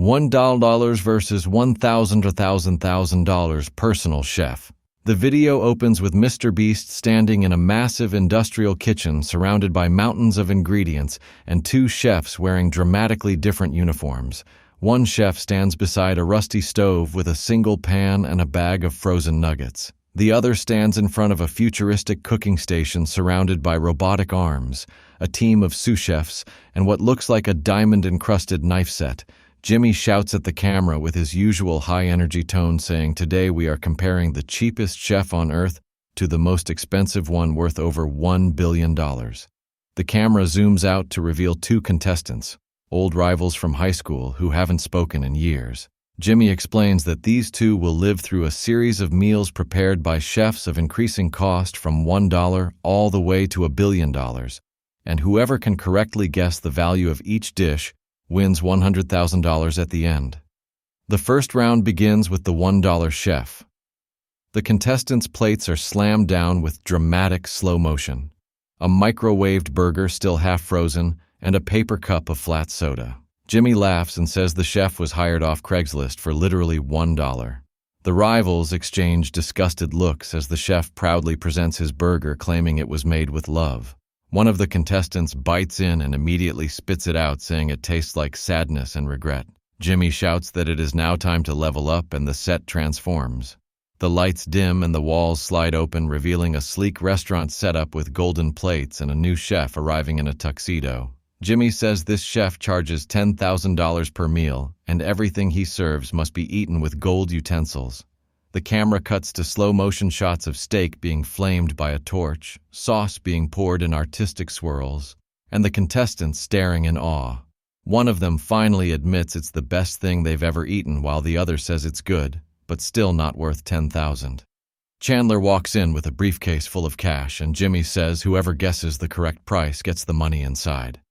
$1 versus $1,000 personal chef. The video opens with Mr. Beast standing in a massive industrial kitchen surrounded by mountains of ingredients and two chefs wearing dramatically different uniforms. One chef stands beside a rusty stove with a single pan and a bag of frozen nuggets. The other stands in front of a futuristic cooking station surrounded by robotic arms, a team of sous chefs, and what looks like a diamond-encrusted knife set. Jimmy shouts at the camera with his usual high-energy tone saying, "Today we are comparing the cheapest chef on earth to the most expensive one worth over $1 billion. The camera zooms out to reveal two contestants, old rivals from high school who haven't spoken in years. Jimmy explains that these two will live through a series of meals prepared by chefs of increasing cost from $1 all the way to $1 billion, and whoever can correctly guess the value of each dish wins $100,000 at the end. The first round begins with the $1 chef. The contestants' plates are slammed down with dramatic slow motion. A microwaved burger still half frozen, and a paper cup of flat soda. Jimmy laughs and says the chef was hired off Craigslist for literally $1. The rivals exchange disgusted looks as the chef proudly presents his burger, claiming it was made with love. One of the contestants bites in and immediately spits it out, saying it tastes like sadness and regret. Jimmy shouts that it is now time to level up, and the set transforms. The lights dim and the walls slide open, revealing a sleek restaurant setup with golden plates and a new chef arriving in a tuxedo. Jimmy says this chef charges $10,000 per meal, and everything he serves must be eaten with gold utensils. The camera cuts to slow-motion shots of steak being flamed by a torch, sauce being poured in artistic swirls, and the contestants staring in awe. One of them finally admits it's the best thing they've ever eaten, while the other says it's good, but still not worth $10,000. Chandler walks in with a briefcase full of cash, and Jimmy says whoever guesses the correct price gets the money inside.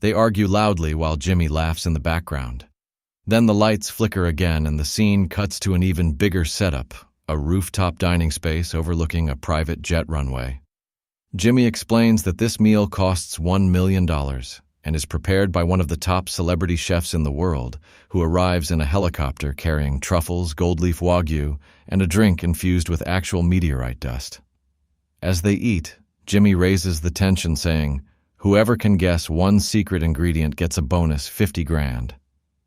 They argue loudly while Jimmy laughs in the background. Then the lights flicker again and the scene cuts to an even bigger setup, a rooftop dining space overlooking a private jet runway. Jimmy explains that this meal costs $1 million and is prepared by one of the top celebrity chefs in the world, who arrives in a helicopter carrying truffles, gold leaf wagyu, and a drink infused with actual meteorite dust. As they eat, Jimmy raises the tension, saying, "Whoever can guess one secret ingredient gets a bonus $50,000.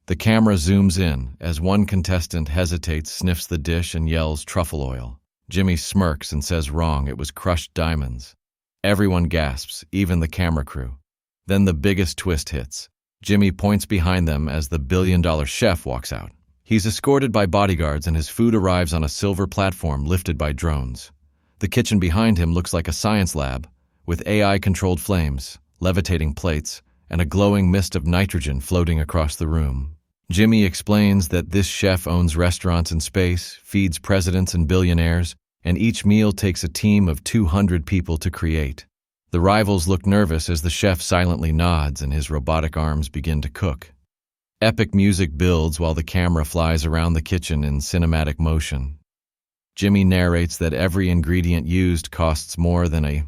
The camera zooms in as one contestant hesitates, sniffs the dish, and yells truffle oil. Jimmy smirks and says wrong, it was crushed diamonds. Everyone gasps, even the camera crew. Then the biggest twist hits. Jimmy points behind them as the billion-dollar chef walks out. He's escorted by bodyguards and his food arrives on a silver platform lifted by drones. The kitchen behind him looks like a science lab, with AI-controlled flames, levitating plates, and a glowing mist of nitrogen floating across the room. Jimmy explains that this chef owns restaurants in space, feeds presidents and billionaires, and each meal takes a team of 200 people to create. The rivals look nervous as the chef silently nods and his robotic arms begin to cook. Epic music builds while the camera flies around the kitchen in cinematic motion. Jimmy narrates that every ingredient used costs more than a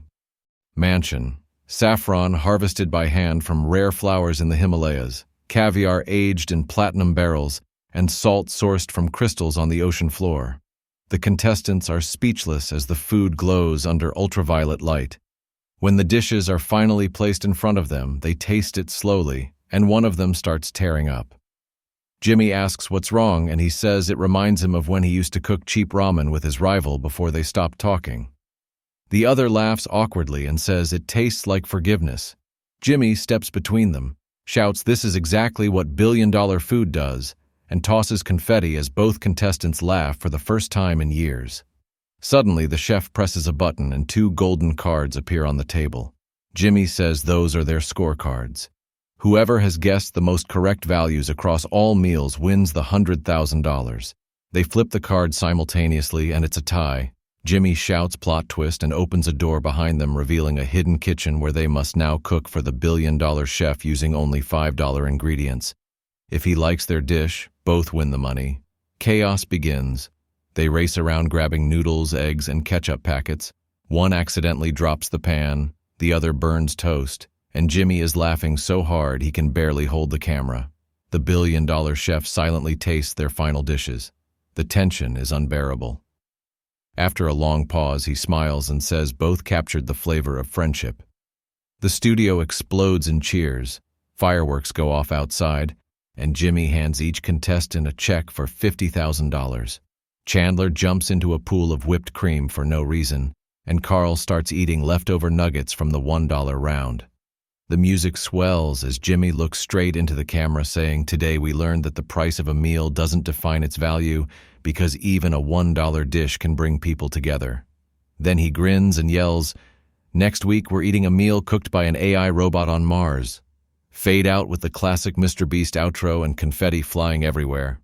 mansion. Saffron harvested by hand from rare flowers in the Himalayas, caviar aged in platinum barrels, and salt sourced from crystals on the ocean floor. The contestants are speechless as the food glows under ultraviolet light. When the dishes are finally placed in front of them, they taste it slowly, and one of them starts tearing up. Jimmy asks what's wrong, and he says it reminds him of when he used to cook cheap ramen with his rival before they stopped talking. The other laughs awkwardly and says it tastes like forgiveness. Jimmy steps between them, shouts this is exactly what billion-dollar food does, and tosses confetti as both contestants laugh for the first time in years. Suddenly, the chef presses a button and two golden cards appear on the table. Jimmy says those are their scorecards. Whoever has guessed the most correct values across all meals wins the $100,000. They flip the cards simultaneously and it's a tie. Jimmy shouts plot twist and opens a door behind them, revealing a hidden kitchen where they must now cook for the billion-dollar chef using only $5 ingredients. If he likes their dish, both win the money. Chaos begins. They race around grabbing noodles, eggs, and ketchup packets. One accidentally drops the pan, the other burns toast, and Jimmy is laughing so hard he can barely hold the camera. The billion-dollar chef silently tastes their final dishes. The tension is unbearable. After a long pause, he smiles and says both captured the flavor of friendship. The studio explodes in cheers. Fireworks go off outside, and Jimmy hands each contestant a check for $50,000. Chandler jumps into a pool of whipped cream for no reason, and Carl starts eating leftover nuggets from the $1 round. The music swells as Jimmy looks straight into the camera saying, "Today we learned that the price of a meal doesn't define its value because even a $1 dish can bring people together." Then he grins and yells, "Next week we're eating a meal cooked by an AI robot on Mars." Fade out with the classic Mr. Beast outro and confetti flying everywhere.